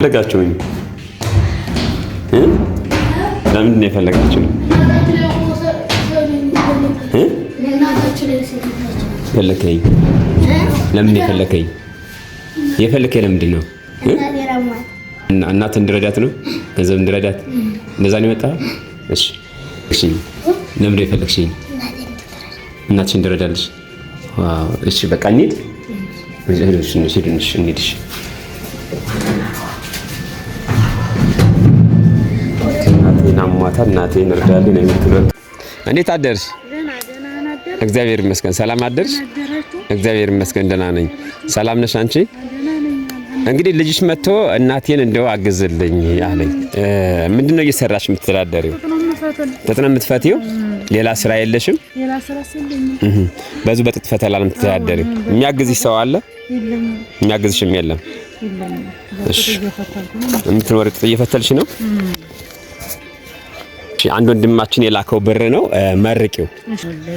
ፈለጋችሁኝ ለምን ነው የፈለጋችሁኝ? ፈለከኝ ለምን ነው የፈለከኝ? የፈለከኝ ለምንድን ነው? እናት እንድረዳት ነው? ገንዘብ እንድረዳት እንደዛ ነው የመጣው? እሺ እሺ፣ ለምን ነው የፈለግሽኝ? እናትሽ እንድረዳልሽ? ዋው፣ እሺ በቃ እንሂድ። እንሂድ። እናቴን እናቴን እርዳልኝ ነው የምትለው። እንዴት አደርሽ? እግዚአብሔር ይመስገን። ሰላም አደርሽ? እግዚአብሔር ይመስገን ደህና ነኝ። ሰላም ነሽ አንቺ? እንግዲህ ልጅሽ መጥቶ እናቴን እንደው አግዝልኝ አለኝ። ምንድነው እየሰራሽ የምትተዳደሪው? ጥጥ ነው የምትፈቲው? ሌላ ስራ የለሽም? ሌላ ስራ የለኝም። በዙ በጥጥ ፈተላ ነው የምትተዳደሪው? የሚያግዝሽ ሰው አለ? የለኝም። የሚያግዝሽም የለም? የለኝም። እሺ፣ የምትኖሪው ጥጥ እየፈተልሽ ነው? አንድ ወንድማችን የላከው ብር ነው። መርቂው።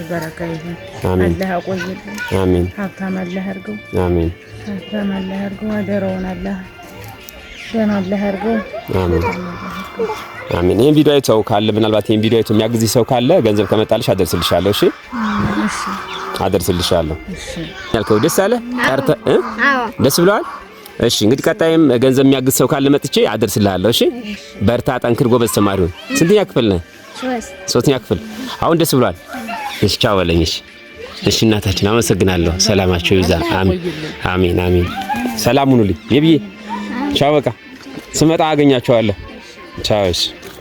በረካ ይሁን። አላህ ያቆይልን። አሜን። ሀብታም አላህ ያርገው። አሜን። ሀብታም አላህ ያርገው። አደረውን አላህ ደህና አላህ ያርገው። አሜን አሜን። ይሄን ቪዲዮ አይተው ካለ ምናልባት ይሄን ቪዲዮ አይተው የሚያግዝ ሰው ካለ ገንዘብ ከመጣልሽ አደርስልሻለሁ። እሺ እሺ፣ አደርስልሻለሁ። እሺ ያልከው ደስ አለ? ቀርተ ደስ ብለዋል? እሺ እንግዲህ ቀጣይም ገንዘብ የሚያግዝ ሰው ካለ መጥቼ አደርስልሃለሁ። እሺ በርታ፣ ጠንክር፣ ጎበዝ ተማሪ ሁን። ስንተኛ ክፍል ነህ? ሶስተኛ ክፍል። አሁን ደስ ብሏል? እሺ ቻው በለኝ። እሺ እሺ፣ እናታችን አመሰግናለሁ። ሰላማችሁ ይብዛ። አሜን አሜን። ሰላም ሁኑልኝ። የብዬ ቻው። በቃ ስመጣ አገኛቸዋለሁ። ቻው። እሺ